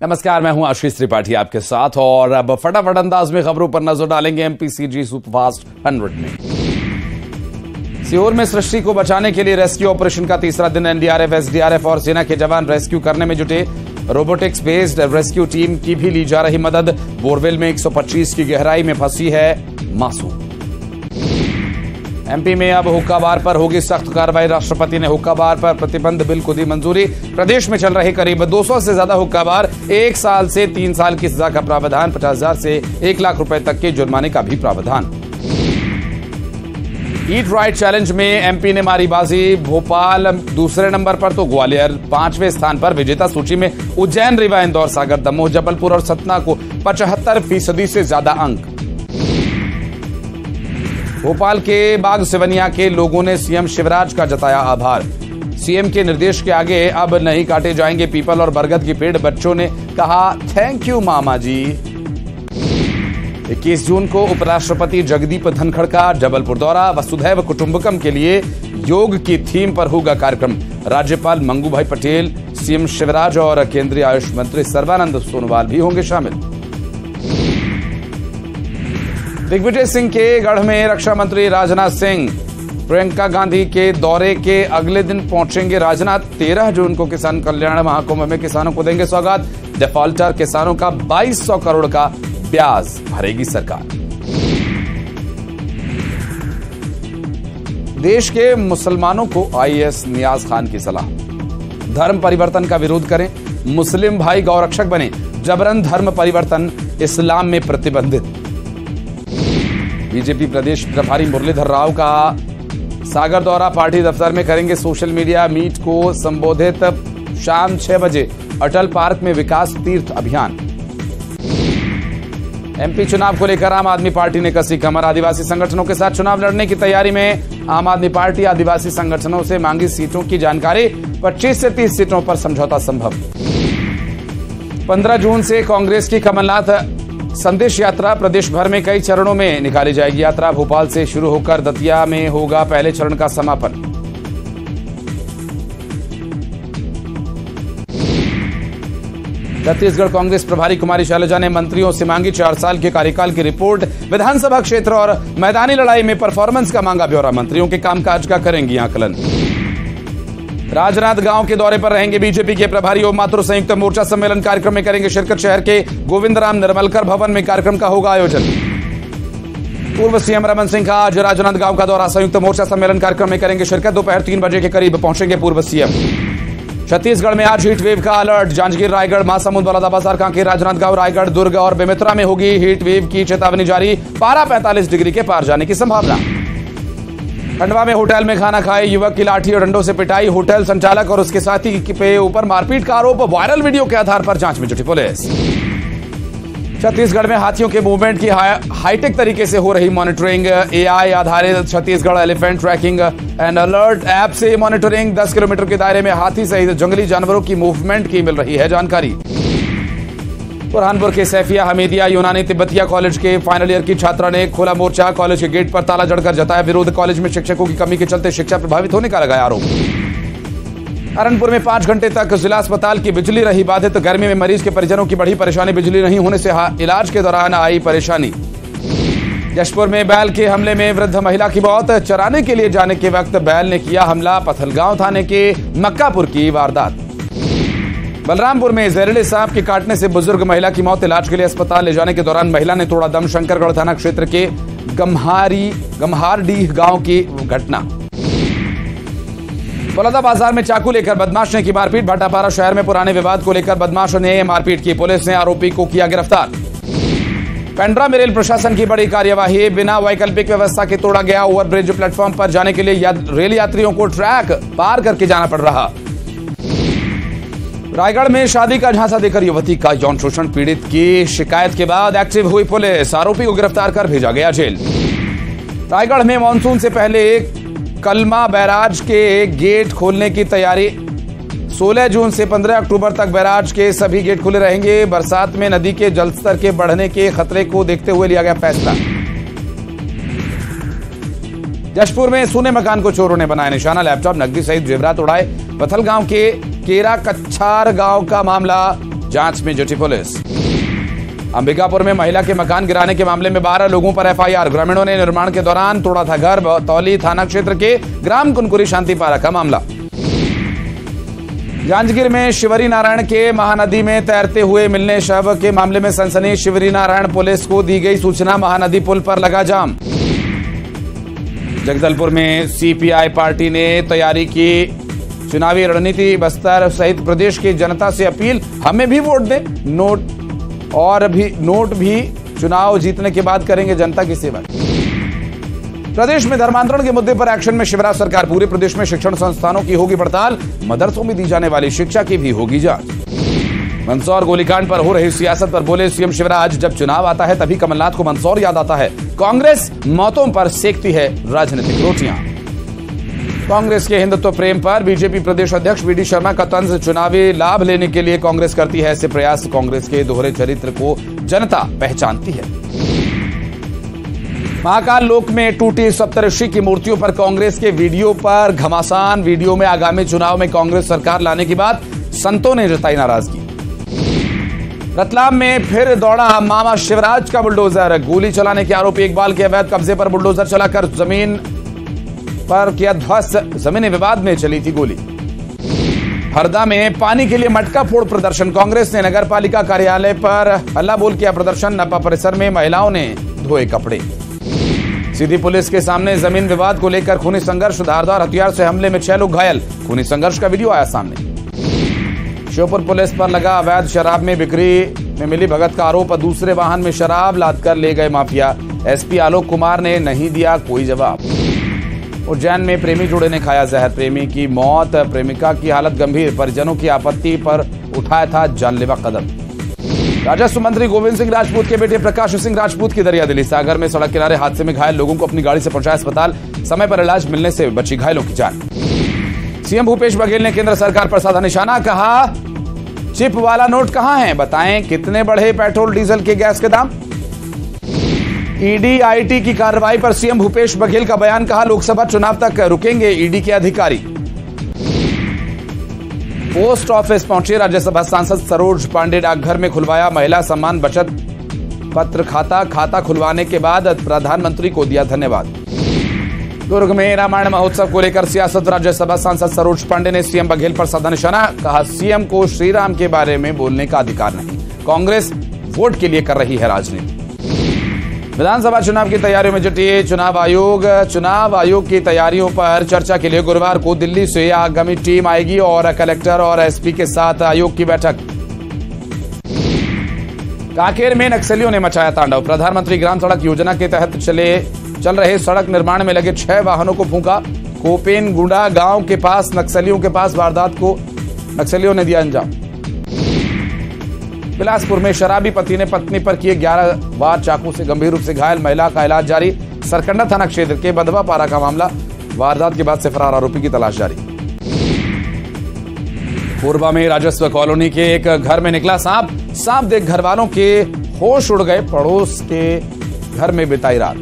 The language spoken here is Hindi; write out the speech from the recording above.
नमस्कार, मैं हूं आशीष त्रिपाठी आपके साथ और अब फटाफट अंदाज में खबरों पर नजर डालेंगे। एमपीसीजी सुपरफास्ट 100 में सीहोर में सृष्टि को बचाने के लिए रेस्क्यू ऑपरेशन का तीसरा दिन एनडीआरएफ, एसडीआरएफ और सेना के जवान रेस्क्यू करने में जुटे। रोबोटिक्स बेस्ड रेस्क्यू टीम की भी ली जा रही मदद। बोरवेल में 125 की गहराई में फंसी है मासूम। एमपी में अब हुक्का बार पर होगी सख्त कार्रवाई। राष्ट्रपति ने हुक्का बार पर प्रतिबंध बिल को दी मंजूरी। प्रदेश में चल रहे करीब 200 से ज्यादा हुक्का बार, 1 साल से 3 साल की सजा का प्रावधान, 50,000 से 1 लाख रुपए तक के जुर्माने का भी प्रावधान। ईट राइट चैलेंज में एमपी ने मारी बाजी। भोपाल दूसरे नंबर पर तो ग्वालियर 5वें स्थान पर। विजेता सूची में उज्जैन, रीवा, इंदौर, सागर, दमोह, जबलपुर और सतना को 75% से ज्यादा अंक। भोपाल के बाग सिवनिया के लोगों ने सीएम शिवराज का जताया आभार। सीएम के निर्देश के आगे अब नहीं काटे जाएंगे पीपल और बरगद के पेड़। बच्चों ने कहा थैंक यू मामा जी। 21 जून को उपराष्ट्रपति जगदीप धनखड़ का जबलपुर दौरा। वसुधैव कुटुंबकम के लिए योग की थीम पर होगा कार्यक्रम। राज्यपाल मंगू भाई पटेल, सीएम शिवराज और केंद्रीय आयुष मंत्री सर्बानंद सोनोवाल भी होंगे शामिल। दिग्विजय सिंह के गढ़ में रक्षा मंत्री राजनाथ सिंह। प्रियंका गांधी के दौरे के अगले दिन पहुंचेंगे राजनाथ। 13 जून को किसान कल्याण महाकुंभ में किसानों को देंगे सौगात। डिफॉल्टर किसानों का 2200 करोड़ का ब्याज भरेगी सरकार। देश के मुसलमानों को आईएएस नियाज खान की सलाह। धर्म परिवर्तन का विरोध करें, मुस्लिम भाई गौरक्षक बने। जबरन धर्म परिवर्तन इस्लाम में प्रतिबंधित। बीजेपी प्रदेश प्रभारी मुरलीधर राव का सागर दौरा। पार्टी दफ्तर में करेंगे सोशल मीडिया मीट को संबोधित। शाम 6 बजे अटल पार्क में विकास तीर्थ अभियान। एमपी चुनाव को लेकर आम आदमी पार्टी ने कसी कमर। आदिवासी संगठनों के साथ चुनाव लड़ने की तैयारी में आम आदमी पार्टी। आदिवासी संगठनों से मांगी सीटों की जानकारी। 25 से 30 सीटों पर समझौता संभव। 15 जून से कांग्रेस की कमलनाथ संदेश यात्रा प्रदेश भर में कई चरणों में निकाली जाएगी। यात्रा भोपाल से शुरू होकर दतिया में होगा पहले चरण का समापन। छत्तीसगढ़ कांग्रेस प्रभारी कुमारी शैलजा ने मंत्रियों से मांगी 4 साल के कार्यकाल की रिपोर्ट। विधानसभा क्षेत्र और मैदानी लड़ाई में परफॉर्मेंस का मांगा ब्यौरा। मंत्रियों के कामकाज का करेंगी आकलन। राजनांदगांव के दौरे पर रहेंगे बीजेपी के प्रभारी। ओम माथुर संयुक्त मोर्चा सम्मेलन कार्यक्रम में करेंगे शिरकत। शहर के गोविंदराम निर्मलकर भवन में कार्यक्रम का होगा आयोजन। पूर्व सीएम रमन सिंह का आज राजनांदगांव का दौरा। संयुक्त मोर्चा सम्मेलन कार्यक्रम में करेंगे शिरकत। दोपहर 3 बजे के करीब पहुंचेंगे पूर्व सीएम। छत्तीसगढ़ में आज हीट वेव का अलर्ट। जांजगीर, रायगढ़, महासमुंद, बलौदाबाजार, कांकेर, राजनांदगांव, रायगढ़, दुर्ग और बेमेतरा में होगी हीट वेव की चेतावनी जारी। पारा 45 डिग्री के पार जाने की संभावना। खंडवा में होटल में खाना खाए युवक की लाठी और डंडों से पिटाई। होटल संचालक और उसके साथी के ऊपर मारपीट का आरोप। वायरल वीडियो के आधार पर जांच में जुटी पुलिस। छत्तीसगढ़ में हाथियों के मूवमेंट की हाईटेक तरीके से हो रही मॉनिटरिंग। एआई आधारित Chhattisgarh elephant tracking and alert app से मॉनिटरिंग। 10 किलोमीटर के दायरे में हाथी सहित जंगली जानवरों की मूवमेंट की मिल रही है जानकारी। बुरहानपुर के सैफिया हमीदिया यूनानी तिब्बतिया कॉलेज के फाइनल ईयर की छात्रा ने खोला मोर्चा। कॉलेज के गेट पर ताला जड़कर जताया विरोध। कॉलेज में शिक्षकों की कमी के चलते शिक्षा प्रभावित होने का लगाया आरोप। अरनपुर में 5 घंटे तक जिला अस्पताल की बिजली रही बाधित। गर्मी में मरीज के परिजनों की बढ़ी परेशानी। बिजली नहीं होने से इलाज के दौरान आई परेशानी। जशपुर में बैल के हमले में वृद्ध महिला की मौत। चराने के लिए जाने के वक्त बैल ने किया हमला। पथलगांव थाने के मक्कापुर की वारदात। बलरामपुर में जहरीले सांप के काटने से बुजुर्ग महिला की मौत। इलाज के लिए अस्पताल ले जाने के दौरान महिला ने तोड़ा दम। शंकरगढ़ थाना क्षेत्र के गम्हारडीह गांव की घटना। बलौदाबाजार में चाकू लेकर बदमाश ने की मारपीट। भाटापारा शहर में पुराने विवाद को लेकर बदमाश ने मारपीट की। पुलिस ने आरोपी को किया गिरफ्तार। पेंड्रा में रेल प्रशासन की बड़ी कार्यवाही। बिना वैकल्पिक व्यवस्था के तोड़ा गया ओवरब्रिज। प्लेटफॉर्म पर जाने के लिए रेल यात्रियों को ट्रैक पार करके जाना पड़ रहा। रायगढ़ में शादी का झांसा देकर युवती का यौन शोषण। पीड़ित की शिकायत के बाद एक्टिव हुई पुलिस। आरोपी को गिरफ्तार कर भेजा गया जेल। रायगढ़ में मानसून से पहले कलमा बैराज के गेट खोलने की तैयारी। 16 जून से 15 अक्टूबर तक बैराज के सभी गेट खुले रहेंगे। बरसात में नदी के जलस्तर के बढ़ने के खतरे को देखते हुए लिया गया फैसला। जशपुर में सोने मकान को चोरों ने बनाया निशाना। लैपटॉप, नकदी सहित जेवरात उड़ाए। पथलगांव के केरा कच्छार गांव का मामला। जांच में जुटी पुलिस। अंबिकापुर में महिला के मकान गिराने के मामले में 12 लोगों पर एफआईआर। ग्रामीणों ने निर्माण के दौरान तोड़ा था घर। तौली थाना क्षेत्र के ग्राम कुनकुरी शांतिपारा का मामला। जांजगीर में शिवरी नारायण के महानदी में तैरते हुए मिलने शव के मामले में सनसनी। शिवरी नारायण पुलिस को दी गई सूचना। महानदी पुल पर लगा जाम। जगदलपुर में सीपीआई पार्टी ने तैयारी की चुनावी रणनीति। बस्तर सहित प्रदेश की जनता से अपील, हमें भी वोट दें। नोट भी चुनाव जीतने के बाद करेंगे जनता की सेवा। प्रदेश में धर्मांतरण के मुद्दे पर एक्शन में शिवराज सरकार। पूरे प्रदेश में शिक्षण संस्थानों की होगी पड़ताल। मदरसों में दी जाने वाली शिक्षा की भी होगी जांच। मंदसौर गोलीकांड पर हो रही सियासत पर बोले सीएम शिवराज, जब चुनाव आता है तभी कमलनाथ को मंदसौर याद आता है। कांग्रेस मौतों पर सेकती है राजनीतिक रोटियां। कांग्रेस के हिंदुत्व प्रेम पर बीजेपी प्रदेश अध्यक्ष वीडी शर्मा का तंज। चुनावी लाभ लेने के लिए कांग्रेस करती है ऐसे प्रयास। कांग्रेस के दोहरे चरित्र को जनता पहचानती है। महाकाल लोक में टूटी सप्तऋषि की मूर्तियों पर कांग्रेस के वीडियो पर घमासान। वीडियो में आगामी चुनाव में कांग्रेस सरकार लाने की बात। संतों ने जताई नाराजगी। रतलाम में फिर दौड़ा मामा शिवराज का बुलडोजर। गोली चलाने के आरोपी इकबाल के अवैध कब्जे पर बुलडोजर चलाकर जमीन पर किया ध्वस्त। जमीनी विवाद में चली थी गोली। हरदा में पानी के लिए मटका फोड़ प्रदर्शन। कांग्रेस ने नगर पालिका कार्यालय पर हल्ला बोल किया प्रदर्शन। नपा परिसर में महिलाओं ने धोए कपड़े। सीधी पुलिस के सामने जमीन विवाद को लेकर खूनी संघर्ष। धारदार हथियार से हमले में 6 लोग घायल। खूनी संघर्ष का वीडियो आया सामने। श्योपुर पुलिस पर लगा अवैध शराब में बिक्री में मिली भगत का आरोप। दूसरे वाहन में शराब लादकर ले गए माफिया। एसपी आलोक कुमार ने नहीं दिया कोई जवाब। उज्जैन में प्रेमी जोड़े ने खाया जहर। प्रेमी की मौत, प्रेमिका की हालत गंभीर। परिजनों की आपत्ति पर उठाया था जानलेवा कदम। राजस्व मंत्री गोविंद सिंह राजपूत के बेटे प्रकाश सिंह राजपूत की दरियादिली। सागर में सड़क किनारे हादसे में घायल लोगों को अपनी गाड़ी से पहुंचाया अस्पताल। समय पर इलाज मिलने से बची घायलों की जान। सीएम भूपेश बघेल ने केंद्र सरकार पर साधा निशाना। कहा, चिप वाला नोट कहां है, बताएं कितने बढ़े पेट्रोल डीजल के गैस के दाम। ईडी आईटी की कार्रवाई पर सीएम भूपेश बघेल का बयान। कहा, लोकसभा चुनाव तक रुकेंगे ईडी के अधिकारी। पोस्ट ऑफिस पहुंचे राज्यसभा सांसद सरोज पांडे। डाकघर में खुलवाया महिला सम्मान बचत पत्र खाता। खाता खुलवाने के बाद प्रधानमंत्री को दिया धन्यवाद। दुर्ग में रामायण महोत्सव को लेकर सियासत। राज्यसभा सांसद सरोज पांडे ने सीएम बघेल पर साधा निशाना। कहा, सीएम को श्रीराम के बारे में बोलने का अधिकार नहीं। कांग्रेस वोट के लिए कर रही है राजनीति। विधानसभा चुनाव की तैयारियों में जुटी चुनाव आयोग की तैयारियों पर चर्चा के लिए गुरुवार को दिल्ली से आगामी टीम आएगी और कलेक्टर और एसपी के साथ आयोग की बैठक। कांकेर में नक्सलियों ने मचाया तांडव। प्रधानमंत्री ग्राम सड़क योजना के तहत चल रहे सड़क निर्माण में लगे 6 वाहनों को फूंका। कोपेन गुंडा गांव के पास नक्सलियों के पास वारदात को नक्सलियों ने दिया अंजाम। बिलासपुर में शराबी पति ने पत्नी पर किए 11 वार चाकू से गंभीर रूप से घायल। महिला का इलाज जारी। सरकंडा थाना क्षेत्र के बदवा पारा का मामला। वारदात के बाद से फरार आरोपी की तलाश जारी। कोरबा में राजस्व कॉलोनी के एक घर में निकला सांप देख घर वालों के होश उड़ गए। पड़ोस के घर में बिताई रात।